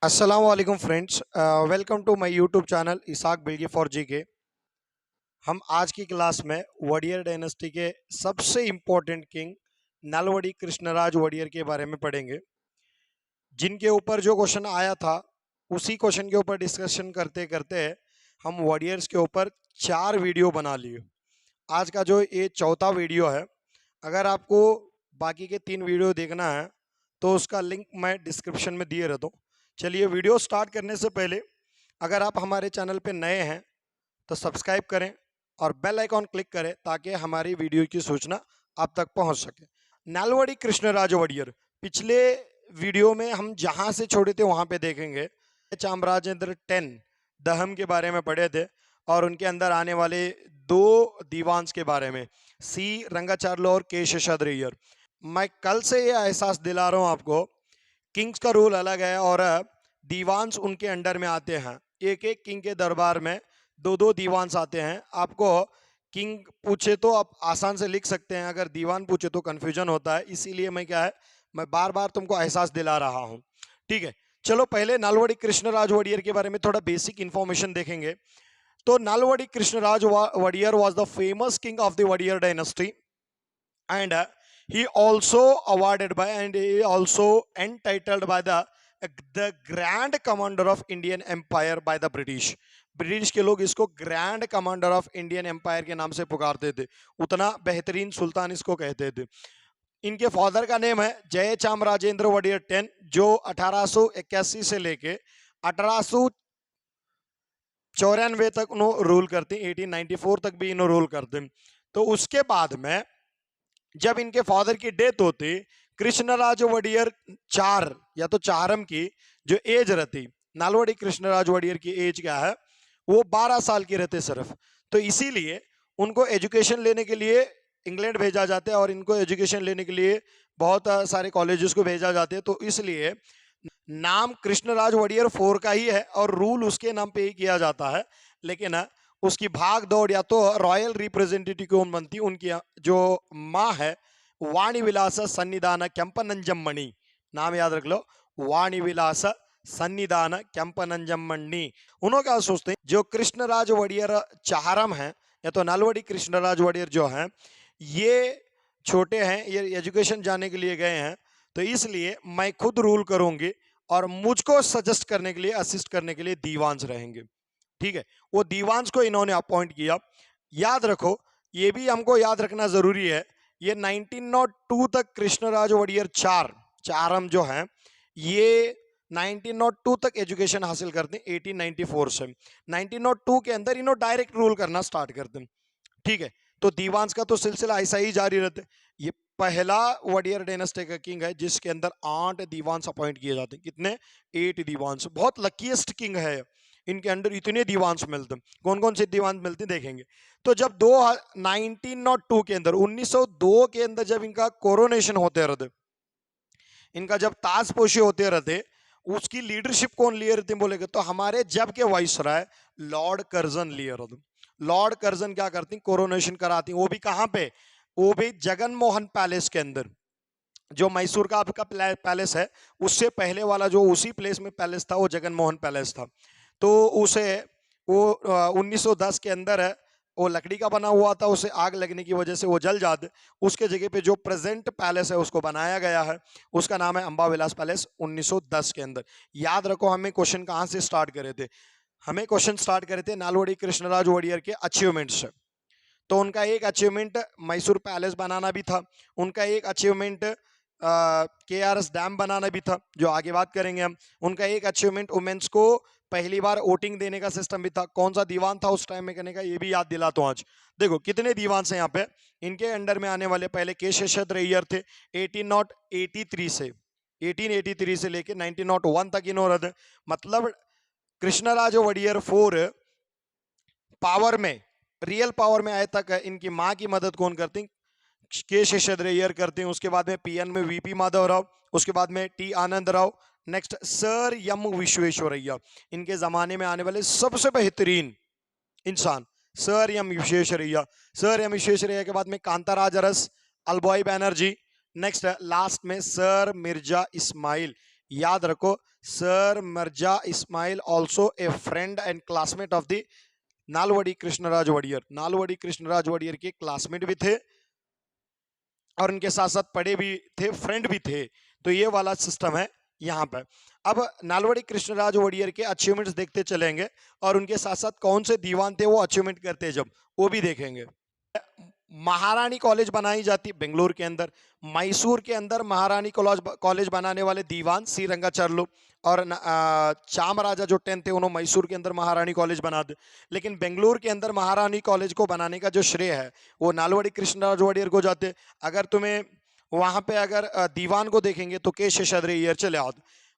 अस्सलाम वालेकुम friends, welcome to my YouTube channel Isaq Bilgi for G K. हम आज की क्लास में वडियर डायनेस्टी के सबसे इम्पोर्टेंट किंग नलवड़ी कृष्णराज वडियर के बारे में पढ़ेंगे। जिनके ऊपर जो क्वेश्चन आया था उसी क्वेश्चन के ऊपर डिस्कशन करते करते हम वडियर्स के ऊपर 4 वीडियो बना लिए। आज का जो ये चौथा वीडियो है, अगर आपको बाकी के 3 वीडियो देखना है तो उसका लिंक मैं डिस्क्रिप्शन में दिए रहता हूँ। चलिए, वीडियो स्टार्ट करने से पहले अगर आप हमारे चैनल पे नए हैं तो सब्सक्राइब करें और बेल आइकॉन क्लिक करें ताकि हमारी वीडियो की सूचना आप तक पहुंच सके। नालवड़ी कृष्णराज वडियर, पिछले वीडियो में हम जहां से छोड़े थे वहां पे देखेंगे। चामराजेंद्र 10 दहम के बारे में पढ़े थे और उनके अंदर आने वाले 2 दीवान्स के बारे में, सी रंगाचार्लो और के शेषाद्रैयर। मैं कल से ये एहसास दिला रहा हूँ आपको, किंग्स का रूल अलग है और दीवान्स उनके अंडर में आते हैं। एक एक किंग के दरबार में 2-2 दीवान्स आते हैं। आपको किंग पूछे तो आप आसान से लिख सकते हैं, अगर दीवान पूछे तो कंफ्यूजन होता है। इसीलिए मैं बार बार तुमको एहसास दिला रहा हूँ। ठीक है, चलो पहले नालवड़ी कृष्णराज वडियर के बारे में थोड़ा बेसिक इंफॉर्मेशन देखेंगे। तो Nalvadi Krishnaraja Wadiyar was the famous king of the Wadiyar dynasty and he also awarded by and he also entitled by the grand commander of Indian Empire by the British के लोग इसको grand commander of Indian empire के नाम से पुकारते थे। उतना बेहतरीन सुल्तान इसको कहते थे। इनके फादर का नेम है जय चामराजेंद्र वडियर 10, जो 1881 से लेके 1894 तक उन्होंने रूल करते, 1894 तक भी इन्होंने रूल करते। तो उसके बाद में जब इनके फादर की डेथ होती, कृष्णराज वडियर 4 या तो चारम की जो एज रहती, नालवड़ी कृष्णराज वडियर की एज क्या है, वो 12 साल की रहते सिर्फ। तो इसीलिए उनको एजुकेशन लेने के लिए इंग्लैंड भेजा जाता है और इनको एजुकेशन लेने के लिए बहुत सारे कॉलेजेस को भेजा जाते हैं। तो इसलिए नाम कृष्णराज वडियर 4 का ही है और रूल उसके नाम पे ही किया जाता है। लेकिन उसकी भाग दौड़ या तो रॉयल रिप्रेजेंटेटिव कौन बनती, उनकी जो माँ है वाणी विलास सन्निधान केंपनंजम्मणि, नाम याद रख लो, वाणी विलास सन्निधान केंपनंजम्मणि। उन्होंने क्या सोचते हैं, जो कृष्णराज वडियर चारम है या तो नलवड़ी कृष्णराज वडियर जो है, ये छोटे हैं, ये एजुकेशन जाने के लिए गए हैं। तो इसलिए मैं खुद रूल करूंगी और मुझको सजेस्ट करने के लिए, असिस्ट करने के लिए दीवान्स रहेंगे। ठीक है, वो दीवान्स को इन्होंने अपॉइंट किया। याद रखो, ये भी हमको याद रखना जरूरी है, ये 1902 तक कृष्णराज वडियर चारम जो है, ये 1902 तक एजुकेशन हासिल करते हैं। 1894 से 1902 के अंदर इन्होंने डायरेक्ट रूल करना स्टार्ट करते हैं। ठीक है, तो दीवान्स का तो सिलसिला ऐसा ही जारी रहता है। ये पहला वडियर डायनेस्टी का किंग है जिसके अंदर 8 दीवान्स अपॉइंट किए जाते हैं। कितने? 8 दीवान्स। बहुत लकीएस्ट किंग है, इनके अंडर इतने दीवान्स मिलते हैं। कौन कौन से दीवान मिलते हैं देखेंगे। तो जब 1902 के अंदर, 1902 के अंदर जब इनका कोरोनेशन होते रहते, इनका जब ताजपोशी होते रहते, उसकी लीडरशिप कौन लिए रहते बोलेगे तो हमारे जब के वाइसराय लॉर्ड कर्जन लिए रहते। लॉर्ड कर्जन क्या करती, कोरोनेशन कराती। वो भी कहां पे? वो भी जगन मोहन पैलेस के अंदर, जो मैसूर का आपका पैलेस है, उससे पहले वाला जो उसी प्लेस में पैलेस था वो जगन मोहन पैलेस था। तो उसे वो 1910 के अंदर है, वो लकड़ी का बना हुआ था, उसे आग लगने की वजह से वो जल जाते। उसके जगह पे जो प्रेजेंट पैलेस है उसको बनाया गया है, उसका नाम है अंबा विलास पैलेस 1910 के अंदर। याद रखो, हमें क्वेश्चन कहाँ से स्टार्ट करे थे? हमें क्वेश्चन स्टार्ट करे थे नालवड़ी कृष्णराज वडियर के अचीवमेंट्स से। तो उनका एक अचीवमेंट मैसूर पैलेस बनाना भी था, उनका एक अचीवमेंट KRS डैम बनाना भी था, जो आगे बात करेंगे हम। उनका एक अचीवमेंट वुमेन्स को पहली बार वोटिंग देने का सिस्टम भी था। कौन सा दीवान था उस टाइम में करने का, ये भी याद दिलाता हूं आज। देखो कितने दीवान हैं यहाँ पे इनके अंडर में आने वाले। पहले के शेषाद्रैयर थे, 1883 से लेके 1901 तक इन्होंने, मतलब कृष्णराज वडियर 4 पावर में, रियल पावर में आए तक इनकी माँ की मदद कौन करती? के शेषाद्रैयर करते हैं। उसके बाद में PN में VP माधव राव, उसके बाद में T Anand Rao, next sir M Visvesvaraya. इनके जमाने में आने वाले सबसे बेहतरीन इंसान sir M Visvesvaraya. Sir M Visvesvaraya के बाद में Kantaraj Urs, Albion Banerjee, next last में सर मिर्जा इस्माइल। याद रखो, sir Mirza Ismail also a friend and classmate of the Nalvadi Krishnaraja Wadiyar. Nalvadi Krishnaraja Wadiyar के क्लासमेट भी थे और उनके साथ साथ पढ़े भी थे, फ्रेंड भी थे। तो ये वाला सिस्टम है यहाँ पे। अब नालवड़ी कृष्णराज वडियर के अचीवमेंट्स देखते चलेंगे और उनके साथ साथ कौन से दीवान थे वो अचीवमेंट करते जब, वो भी देखेंगे। महारानी कॉलेज बनाई जाती बेंगलुरु के अंदर। मैसूर के अंदर महारानी कॉलेज बनाने वाले दीवान श्रीरंगाचार्यलु और चामराजा जो 10 थे उन्होंने मैसूर के अंदर महारानी कॉलेज बना दे। लेकिन बेंगलुरु के अंदर महारानी कॉलेज को बनाने का जो श्रेय है वो नालवड़ी कृष्णराज वडियर को जाते। अगर तुम्हें वहां पे अगर दीवान को देखेंगे तो के शेषाद्री अय्यर चले आओ।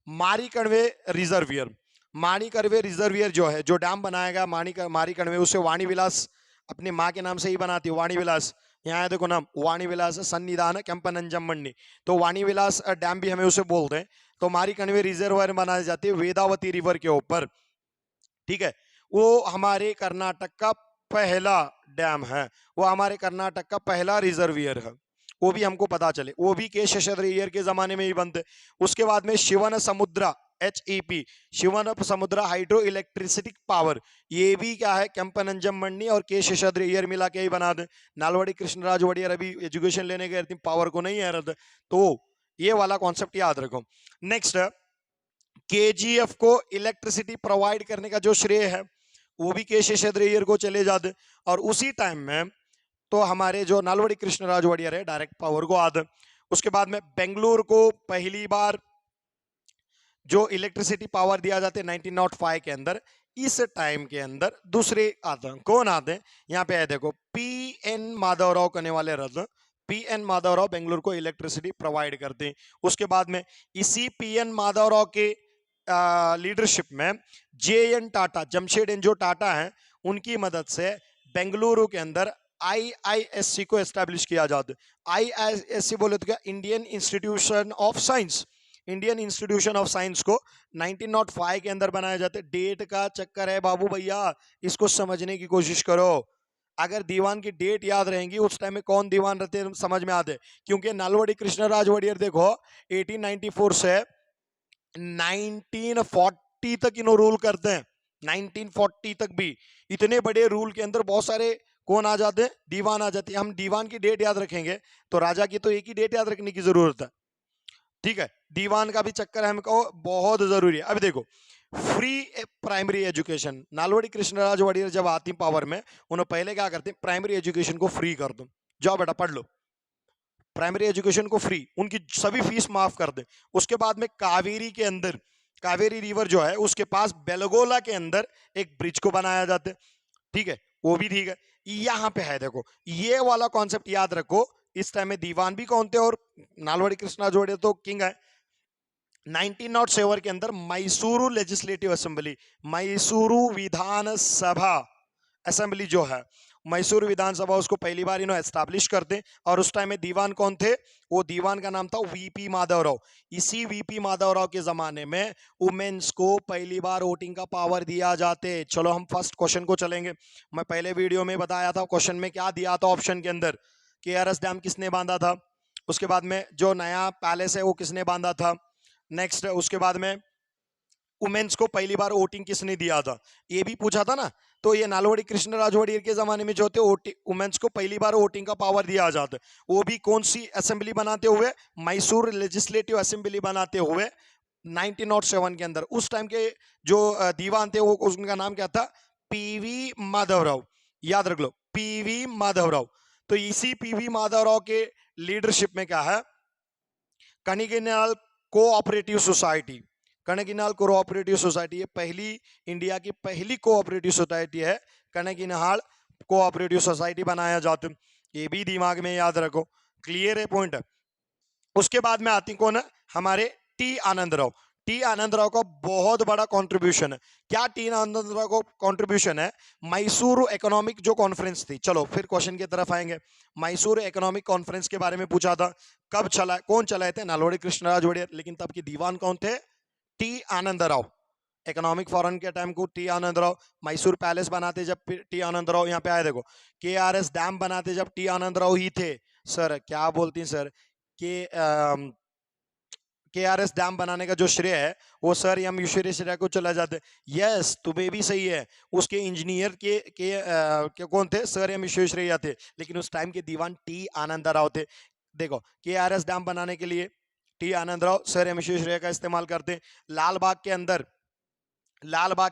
मारी कणवे रिजर्वियर, मारी कणवे रिजर्वियर जो है, जो डैम बनाएगा मारी कणवे, उसे वाणी विलास अपनी माँ के नाम से ही बनाती है, वाणी विलास। यहाँ है देखो नाम, वाणी विलास सन्निधान केम्पनंजममण्णी। तो वाणी विलास डैम भी हमें उसे बोलते हैं। तो मारी कणवे रिजर्वायर बनाई जाती है वेदावती रिवर के ऊपर, ठीक है। वो हमारे कर्नाटक का पहला डैम है, वो हमारे कर्नाटक का पहला रिजर्वियर है, वो भी हमको पता चले। वो भी के शेषाद्री अय्यर के जमाने में ही बनते। उसके बाद में शिवन समुद्रा HEP, शिवन समुद्रा हाइड्रो इलेक्ट्रिसिटी पावर, ये भी क्या है केम्पनंजममण्णी और के शेषाद्री अय्यर मिला के ही बना दे। नालवड़ी कृष्णराज वडियर अभी एजुकेशन लेने गए थे, पावर को नहीं आ रहा था, तो ये वाला कॉन्सेप्ट याद रखो। नेक्स्ट, KGF को इलेक्ट्रिसिटी प्रोवाइड करने का जो श्रेय है वो भी के शेषाद्री अय्यर को चले जाते। और उसी टाइम में तो हमारे जो नालवड़ी कृष्णराज वडियर है डायरेक्ट पावर को आते। उसके बाद में बेंगलुरु को पहली बार जो इलेक्ट्रिसिटी पावर दिया जाता है 1905 के अंदर। इस टाइम के अंदर दूसरे आते हैं, कौन आते हैं यहाँ पे है देखो, PN माधवराव करने वाले रत्न, PN माधवराव बेंगलुरु को इलेक्ट्रिसिटी प्रोवाइड करते हैं। उसके बाद में इसी PN माधवराव के लीडरशिप में JN टाटा, जमशेद एन जो टाटा है, उनकी मदद से बेंगलुरु के अंदर IISC को एस्टेब्लिश किया जाता है। IISC बोले तो क्या, Indian institution of science, Indian institution of science को 1905 के अंदर बनाया जाता है। डेट का चक्कर है बाबू भैया, इसको समझने की कोशिश करो। अगर दीवान की डेट याद रहेंगी उस टाइम में कौन दीवान रहते समझ में आते। क्योंकि नालवड़ी कृष्णराज वडियर देखो 1894 से 1940 तक इन्हों रूल करते हैं। 1940 तक भी इतने बड़े रूल के अंदर बहुत सारे कौन आ जाते हैं, दीवान आ जाते हैं। हम दीवान की डेट याद रखेंगे तो राजा की तो एक ही डेट याद रखने की जरूरत है, ठीक है। दीवान का भी चक्कर हमको बहुत जरूरी है। अब देखो, free primary education, नालवड़ी Krishnaraja Wadiyar जब आती पावर में, उन्होंने पहले क्या करते हैं, प्राइमरी एजुकेशन को फ्री कर दो, जाओ बेटा पढ़ लो, प्राइमरी एजुकेशन को फ्री, उनकी सभी फीस माफ कर दे। उसके बाद में कावेरी के अंदर, कावेरी रिवर जो है उसके पास बेलगोला के अंदर एक ब्रिज को बनाया जाता है, ठीक है, वो भी ठीक है। यहाँ पे है देखो, ये वाला कॉन्सेप्ट याद रखो। इस टाइम में दीवान भी कौन थे और नालवड़ी कृष्णराज वडियर तो किंग है। 1907 के अंदर मैसूरू लेजिस्लेटिव असेंबली, मैसूरू विधानसभा असेंबली जो है, मैसूरू विधानसभा, उसको पहली बार इन्होंने एस्टैब्लिश करते। और उस टाइम में दीवान कौन थे, वो दीवान का नाम था VP माधवराव। इसी VP माधवराव के जमाने में वुमेन्स को पहली बार वोटिंग का पावर दिया जाते। चलो हम फर्स्ट क्वेश्चन को चलेंगे। मैं पहले वीडियो में बताया था क्वेश्चन में क्या दिया था ऑप्शन के अंदर, KRS डैम किसने बांधा था, उसके बाद में जो नया पैलेस है वो किसने बांधा था, नेक्स्ट उसके बाद में वुमेन्स को पहली बार वोटिंग किसने दिया था, ये भी पूछा था ना। तो ये नालवड़ी कृष्णराज वडियर के जमाने में जो थे वुमेन्स को पहली बार वोटिंग का पावर दिया जाता, वो भी कौन सी असेंबली बनाते हुए, मैसूर लेजिस्लेटिव असेंबली बनाते हुए 1907 के अंदर। उस टाइम के जो दीवान थे वो, उनका नाम क्या था, PV माधवराव, याद रख लो PV माधवराव। तो इसी PV माधवराव के लीडरशिप में क्या है, कनिगिनाल कोऑपरेटिव सोसाइटी, कनगिनाल कोऑपरेटिव सोसाइटी, ये पहली इंडिया की पहली कोऑपरेटिव सोसाइटी है, कनगिनाल कोऑपरेटिव सोसाइटी बनाया जाता है। ये भी दिमाग में याद रखो, क्लियर है पॉइंट। उसके बाद में आती कौन है, हमारे T आनंदराव। T आनंदराव का बहुत बड़ा कंट्रीब्यूशन है। क्या T आनंदराव को कंट्रीब्यूशन है, मैसूर इकोनॉमिक जो कॉन्फ्रेंस थी। चलो फिर क्वेश्चन की तरफ आएंगे। मैसूर इकोनॉमिक कॉन्फ्रेंस के बारे में पूछा था, कब चला, कौन चलाए थे, नालवड़ी कृष्णराज वडियर, लेकिन तब के दीवान कौन थे, T आनंदराव। इकोनॉमिक फॉरन के टाइम को T आनंदराव, मैसूर पैलेस बनाते जब T आनंदराव, यहाँ पे आए देखो, KRS डैम बनाते जब T आनंदराव ही थे। सर क्या बोलती हैं सर, KRS डैम बनाने का जो श्रेय है वो सर एम विश्वेश्वरैया को चला जाता है। यस, तुम्हें भी सही है। उसके इंजीनियर के कौन थे? सर एम विश्वेश्वरैया थे, लेकिन उस टाइम के दीवान टी आनंद राव थे। देखो, KRS डैम बनाने के लिए टी आनंद राव, सर एम विश्वेश्वरैया का इस्तेमाल करते। लाल बाग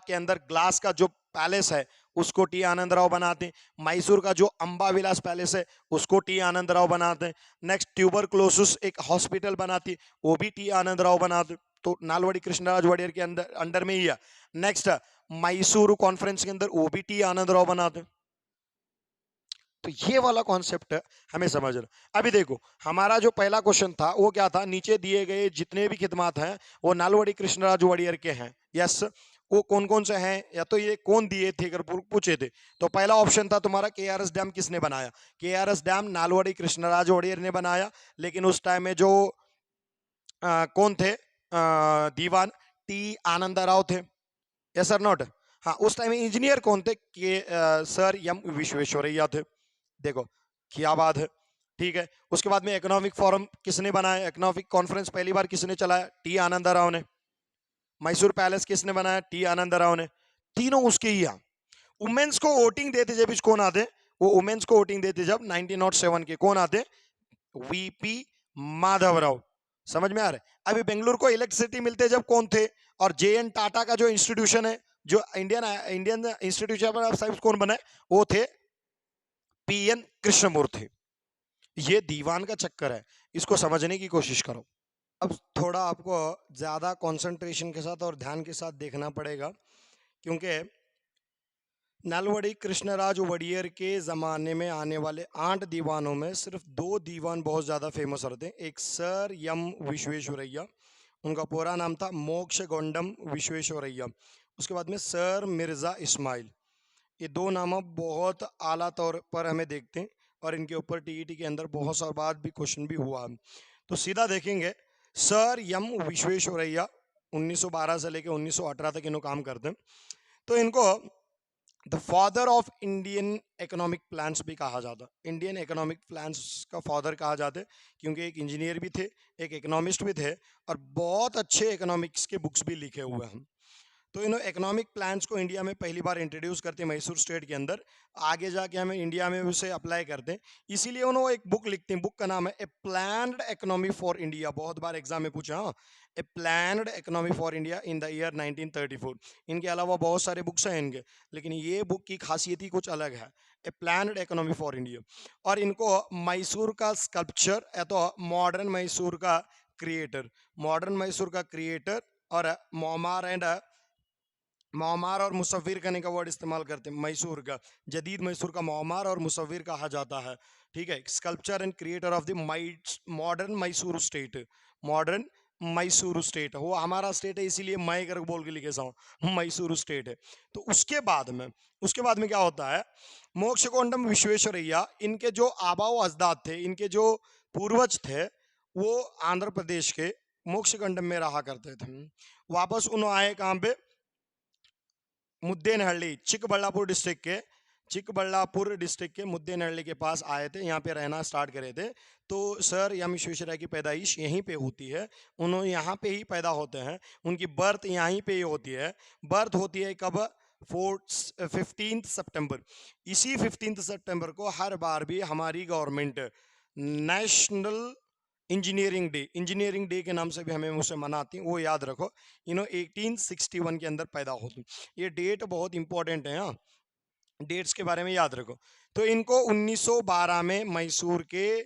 के अंदर ग्लास का जो पैलेस है उसको टी आनंद राव बनाते हैं। मैसूर का जो अंबा विलास पैलेस है उसको टी आनंद राव बनाते हैं। नेक्स्ट ट्यूबरक्लोसिस एक हॉस्पिटल बनाती, वो भी टी आनंद राव बनाते। तो नालवड़ी कृष्णराज वडियर के अंडर में ही है। नेक्स्ट मैसूर कॉन्फ्रेंस के अंदर वो भी टी आनंद राव बनाते। तो ये वाला कॉन्सेप्ट हमें समझना। अभी देखो, हमारा जो पहला क्वेश्चन था वो क्या था? नीचे दिए गए जितने भी खिदमात हैं वो नालवड़ी कृष्णराज वडियर के हैं। यस, वो कौन कौन से हैं, या तो ये कौन दिए थे अगर पूछे थे तो पहला ऑप्शन था तुम्हारा KRS डैम किसने बनाया? KRS डैम नालवड़ी कृष्णराज वडियर ने बनाया, लेकिन उस टाइम में जो कौन थे दीवान टी आनंद राव थे। Yes sir not? हाँ, उस टाइम में इंजीनियर कौन थे? सर एम विश्वेश्वरैया थे। देखो क्या बात है, ठीक है। उसके बाद में इकोनॉमिक फोरम किसने बनाया? इकोनॉमिक कॉन्फ्रेंस पहली बार किसने चलाया? टी आनंद राव ने। मैसूर पैलेस किसने बनाया? टी आनंद राव ने। तीनों उसके ही हैं। वुमेन्स को वोटिंग देते जब कौन आते? वो वुमेन्स को वोटिंग देते जब 1907 के कौन आते? VP माधवराव। समझ में आ रहा है? अभी बेंगलुरु को इलेक्ट्रिसिटी मिलते जब कौन थे? और JN टाटा का जो इंस्टीट्यूशन है, जो इंडियन इंस्टीट्यूशन ऑफ साइंस कौन बनाए? वो थे PN कृष्णमूर्ति। ये दीवान का चक्कर है, इसको समझने की कोशिश करो। अब थोड़ा आपको ज्यादा कंसंट्रेशन के साथ और ध्यान के साथ देखना पड़ेगा, क्योंकि नालवड़ी कृष्णराज वडियर के ज़माने में आने वाले 8 दीवानों में सिर्फ 2 दीवान बहुत ज़्यादा फेमस रहते हैं। एक सर एम विश्वेश्वरैया, उनका पूरा नाम था मोक्षगुंडम विश्वेश्वरैया। उसके बाद में सर मिर्ज़ा इस्माइल। ये 2 नाम बहुत आला तौर पर हमें देखते हैं, और इनके ऊपर TET के अंदर बहुत साल बाद भी क्वेश्चन भी हुआ। तो सीधा देखेंगे, सर एम विश्वेश्वरैया 1912 से लेकर 1918 तक इन्हों काम करते हैं। तो इनको the father of Indian economic plans भी कहा जाता। इंडियन इकोनॉमिक प्लान्स का फादर कहा जाता है, क्योंकि एक इंजीनियर भी थे, एक इकोनॉमिस्ट भी थे, और बहुत अच्छे इकोनॉमिक्स के बुक्स भी लिखे हुए हैं। तो इन इकोनॉमिक प्लान्स को इंडिया में पहली बार इंट्रोड्यूस करते हैं मैसूर स्टेट के अंदर। आगे जाके हमें इंडिया में उसे अप्लाई करते हैं, इसीलिए उन्होंने एक बुक लिखते हैं। बुक का नाम है a planned economy for India. बहुत बार एग्जाम में पूछा, हाँ, a planned economy for India in the year 1934। इनके अलावा बहुत सारे बुक्स हैं इनके, लेकिन ये बुक की खासियत ही कुछ अलग है, a planned economy for India. और इनको मैसूर का स्कल्पचर या तो मॉडर्न मैसूर का क्रिएटर, और मौमार और मुसव्विर करने का वर्ड इस्तेमाल करते हैं। मैसूर का, जदीद मैसूर का मौमार और मुसव्विर कहा जाता है, ठीक है। Sculpture and creator of the modern Mysore state. Modern Mysore state, वो हमारा स्टेट है, इसीलिए मैं कर बोल के लिखे हूँ मैसूर स्टेट है। तो उसके बाद में क्या होता है? मोक्षगुंडम विश्वेश्वरैया, इनके जो आबा व अजदाद थे, इनके जो पूर्वज थे, वो आंध्र प्रदेश के मोक्षगुंडम में रहा करते थे। वापस उन्होंने आए कहाँ पे? मुद्देनहल्ली, चिकबल्लापुर डिस्ट्रिक्ट के मुद्देनहल्ली के पास आए थे, यहाँ पे रहना स्टार्ट करे थे। तो सर एम विश्वेश्वरैया की पैदाइश यहीं पे होती है, उन्होंने यहाँ पे ही पैदा होते हैं, उनकी बर्थ यहीं पे ही होती है। बर्थ होती है कब? 15 सितंबर। इसी 15 सितंबर को हर बार भी हमारी गवर्नमेंट नेशनल इंजीनियरिंग डे के नाम से भी हमें उसे मनाती हैं, वो याद रखो। 1861 के अंदर पैदा होती। ये डेट बहुत इंपॉर्टेंट है, हाँ, डेट्स के बारे में याद रखो। तो इनको 1912 में मैसूर के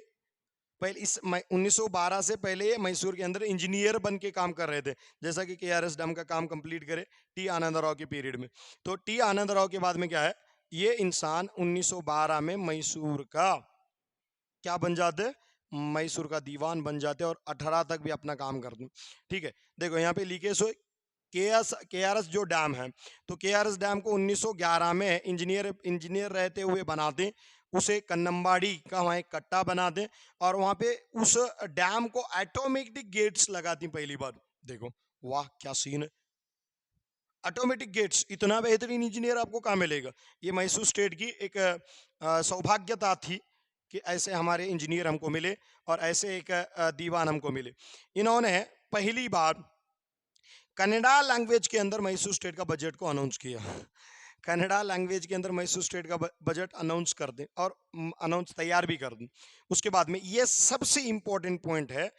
पहले 1912 से पहले मैसूर के अंदर इंजीनियर बन के काम कर रहे थे, जैसा कि KRS डैम का काम कंप्लीट करे टी आनंद राव के पीरियड में। तो टी आनंद राव के बाद में क्या है, ये इंसान 1912 में मैसूर का क्या बन जाते? मैसूर का दीवान बन जाते, और 18 तक भी अपना काम करते। ठीक है, देखो यहाँ पे लिखे सो KRS जो डैम है, तो KRS डैम को 1911 में इंजीनियर रहते हुए बनाते, उसे कन्नम्बाड़ी का वहाँ एक कट्टा बनाते, और वहाँ पे उस डैम को ऑटोमेटिक गेट्स लगाती पहली बार। देखो वाह क्या सीन है, ऑटोमेटिक गेट्स। इतना बेहतरीन इंजीनियर आपको कहाँ मिलेगा? ये मैसूर स्टेट की एक सौभाग्यता थी कि ऐसे हमारे इंजीनियर हमको मिले, और ऐसे एक दीवान हमको मिले। इन्होंने पहली बार कन्नड़ा लैंग्वेज के अंदर मैसूर स्टेट का बजट को अनाउंस किया। कन्नड़ा लैंग्वेज के अंदर मैसूर स्टेट का बजट अनाउंस कर दें और अनाउंस तैयार भी कर दें। उसके बाद में ये सबसे इंपॉर्टेंट पॉइंट है,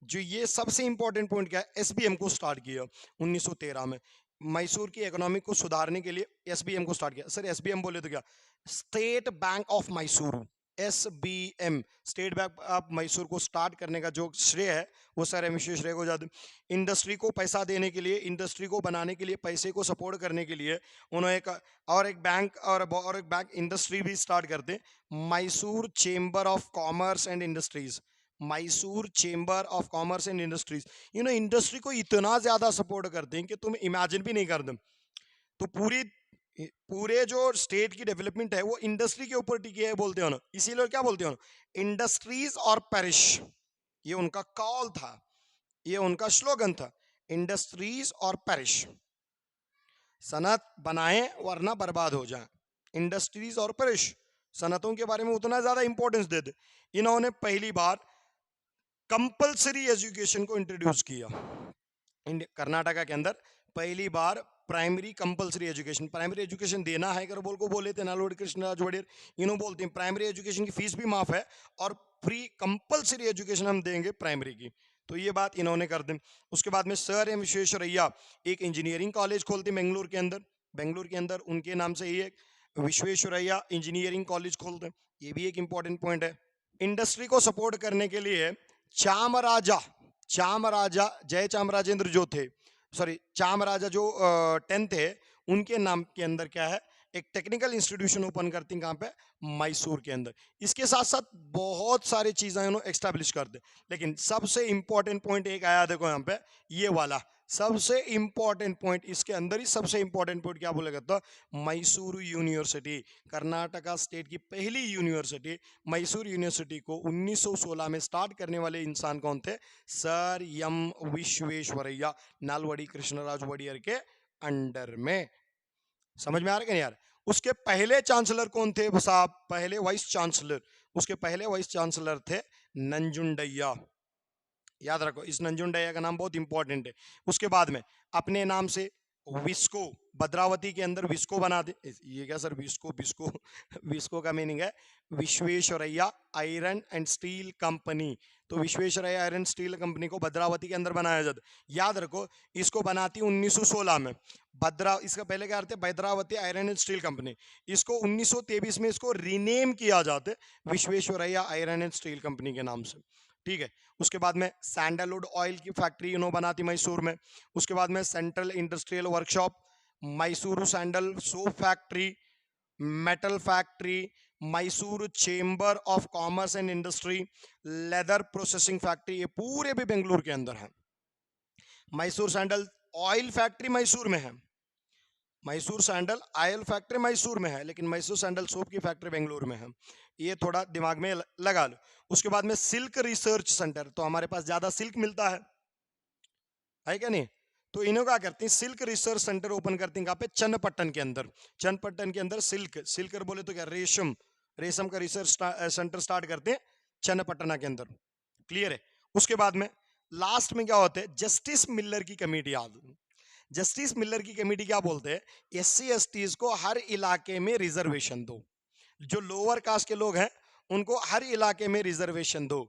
जो ये सबसे इंपॉर्टेंट पॉइंट क्या है, एसबीएम को स्टार्ट किया 1913 में। मैसूर की इकोनॉमी को सुधारने के लिए एसबीएम को स्टार्ट किया। सर एसबीएम बोले तो क्या, state bank of Mysore, SBM, state bank of Mysore को स्टार्ट करने का जो श्रेय है वो सर एम विश्वेश्वरैया को जाता है। इंडस्ट्री को पैसा देने के लिए, इंडस्ट्री को बनाने के लिए, पैसे को सपोर्ट करने के लिए उन्होंने एक बैंक इंडस्ट्री भी स्टार्ट करते, Mysore chamber of commerce and industries. Mysore chamber of commerce and industries, industry को इतना ज्यादा सपोर्ट करते हैं कि तुम इमेजिन भी नहीं कर दो। तो पूरे जो स्टेट की डेवलपमेंट है वो इंडस्ट्री के ऊपर टिकी है बोलते हो ना, इसीलिए क्या बोलते हो ना, इंडस्ट्रीज और पेरिश। ये उनका कॉल था, ये उनका स्लोगन था, इंडस्ट्रीज और पेरिश। सनत बनाएं वरना बर्बाद हो जाए, इंडस्ट्रीज और पेरिश। सनतों के बारे में उतना ज्यादा इंपॉर्टेंस देते। इन्होंने पहली बार कंपलसरी एजुकेशन को इंट्रोड्यूस किया कर्नाटका के अंदर। पहली बार primary compulsory education, primary education देना है कर बोल को बोले थे नालवड़ी कृष्णराज वड़ियर, इन्हों बोलते हैं प्राइमरी एजुकेशन की फीस भी माफ है और फ्री कंपलसरी एजुकेशन हम देंगे प्राइमरी की। तो ये बात इन्होंने कर दी। उसके बाद में सर एम विश्वेश्वरैया एक इंजीनियरिंग कॉलेज खोलते बेंगलुरु के अंदर। बेंगलुरु के अंदर उनके नाम से ही एक विश्वेश्वरैया इंजीनियरिंग कॉलेज खोलते, ये भी एक इंपॉर्टेंट पॉइंट है। इंडस्ट्री को सपोर्ट करने के लिए चामराजा जय चामराजेंद्र जो थे, सॉरी चामराजा जो 10 थे, उनके नाम के अंदर क्या है, एक टेक्निकल इंस्टीट्यूशन ओपन करती कहाँ पे, मैसूर के अंदर। इसके साथ साथ बहुत सारी चीजें उन्होंने एस्टैब्लिश कर दे, लेकिन सबसे इंपॉर्टेंट पॉइंट एक आया देखो यहाँ पे, ये वाला सबसे इंपॉर्टेंट पॉइंट, इसके अंदर ही सबसे इंपॉर्टेंट पॉइंट क्या बोलेगा, तो मैसूर यूनिवर्सिटी, कर्नाटका स्टेट की पहली यूनिवर्सिटी मैसूर यूनिवर्सिटी को 1916 में स्टार्ट करने वाले इंसान कौन थे, सर एम विश्वेश्वरैया, नालवड़ी कृष्णराज वड़ियर के अंडर में। समझ में आ रहा है कि नहीं यार। उसके पहले चांसलर कौन थे साहब, पहले वाइस चांसलर, उसके पहले वाइस चांसलर थे नंजुंडैया, याद रखो इस नंजुंडैया का नाम बहुत इंपॉर्टेंट है। उसके बाद में अपने नाम से विस्को, भद्रावती के अंदर विस्को बना दे, ये क्या सर विस्को विस्को का मीनिंग है Visvesvaraya iron and steel company. तो विश्वेश्वरैया आयरन स्टील कंपनी को भद्रावती के अंदर बनाया जाता, याद रखो इसको बनाती 1916 में इसका पहले क्या करते, Bhadravati iron and steel company. इसको 1923 में इसको रीनेम किया जाता Visvesvaraya iron and steel company के नाम से, ठीक है। उसके बाद में सैंडलवुड ऑयल की फैक्ट्री इन्होंने बनाती मैसूर में। उसके बाद में central industrial workshop, Mysore sandal soap factory, metal factory, Mysore chamber of commerce and industry, leather processing factory, ये पूरे भी बेंगलुरु के अंदर है। Mysore sandal oil factory Mysore में है, Mysore sandal oil factory Mysore में है, लेकिन मैसूर सैंडल सोप की फैक्ट्री बेंगलुरु में है, ये थोड़ा दिमाग में लगा लो। उसके बाद में सिल्क रिसर्च सेंटर, तो हमारे पास ज्यादा सिल्क मिलता है क्या नहीं, तो इन्हों क्या करती हैं, सिल्क रिसर्च सेंटर ओपन करती हैं कहाँ पे, चन्नपट्टन के अंदर। चन्नपट्टन के अंदर सिल्क बोले तो क्या, रेशम का रिसर्च सेंटर स्टार्ट करते हैं चन्नपट्टना के अंदर, क्लियर है। उसके बाद में लास्ट में क्या होते हैं, जस्टिस मिलर की कमेटी। जस्टिस मिलर की कमेटी क्या बोलते हैं, एससी एसटीज को हर इलाके में रिजर्वेशन दो, जो लोअर कास्ट के लोग हैं उनको हर इलाके में रिजर्वेशन दो।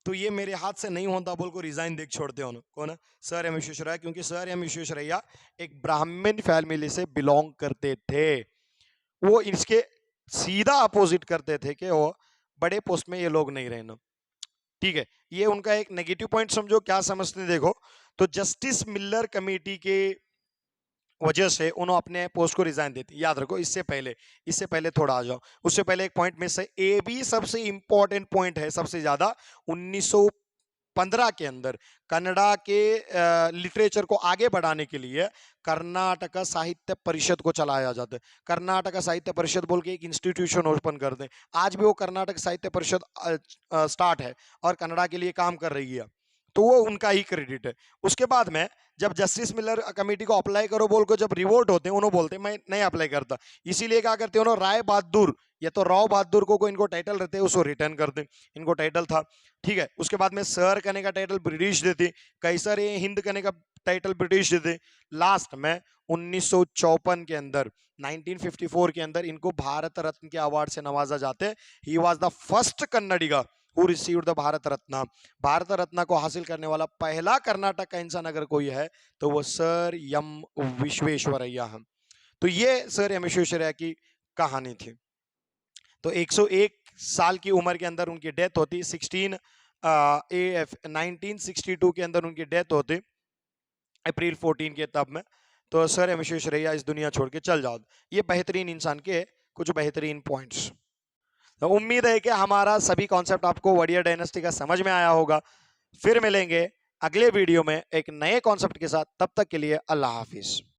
तो ये मेरे हाथ से नहीं होता बोल को रिजाइन देख छोड़ते हो, कौन है, सर एम विश्वेश्वरैया, क्योंकि सर एम विश्वेश्वरैया एक ब्राह्मण फैमिली से बिलोंग करते थे। वो इसके सीधा अपोजिट करते थे कि वो बड़े पोस्ट में ये लोग नहीं रहना, ठीक है। ये उनका एक नेगेटिव पॉइंट समझो, क्या समझते देखो। तो जस्टिस मिलर कमेटी के वजह से उन्होंने अपने पोस्ट को रिजाइन देती, याद रखो। इससे पहले थोड़ा आ जाओ, उससे पहले एक पॉइंट में से ए भी सबसे इंपॉर्टेंट पॉइंट है, सबसे ज्यादा 1915 के अंदर कन्नड़ा के लिटरेचर को आगे बढ़ाने के लिए कर्नाटक साहित्य परिषद को चलाया जाता है। कर्नाटक साहित्य परिषद बोल के एक इंस्टीट्यूशन ओपन कर दें, आज भी वो कर्नाटक साहित्य परिषद स्टार्ट है और कन्नड़ा के लिए काम कर रही है। तो वो उनका ही क्रेडिट है। उसके बाद में जब जस्टिस मिलर कमेटी को अप्लाई करो बोल को जब रिवोट होते हैं, उन्होंने बोलते हैं मैं नहीं अप्लाई करता, इसीलिए क्या करते हैं उन्होंने राय बहादुर या तो राव बहादुर को इनको टाइटल रहते हैं उसको रिटर्न कर दे, इनको टाइटल था। ठीक है, उसके बाद में सर करने का टाइटल ब्रिटिश देते, कैसर ए हिंद करने का टाइटल ब्रिटिश देते। लास्ट में 1954 के अंदर 1954 के अंदर इनको भारत रत्न के अवार्ड से नवाजा जाते हैं। He was the first Kannadiga who received the Bharat Ratna. Bharat Ratna को हासिल करने वाला पहला कर्नाटक का इंसान अगर कोई है तो वो सर एम विश्वेश्वरैया है। तो ये सर एम विश्वेश्वरैया की कहानी थी। तो 101 साल की उम्र के अंदर उनकी डेथ होती, 1962 के अंदर उनकी डेथ होती अप्रैल 14 के तब में। तो सर एम विश्वेश्वरैया इस दुनिया छोड़ के चल जाओ। ये बेहतरीन इंसान के कुछ बेहतरीन पॉइंट्स। तो उम्मीद है कि हमारा सभी कॉन्सेप्ट आपको वॉरियर डायनेस्टी का समझ में आया होगा। फिर मिलेंगे अगले वीडियो में एक नए कॉन्सेप्ट के साथ, तब तक के लिए अल्लाह हाफिज।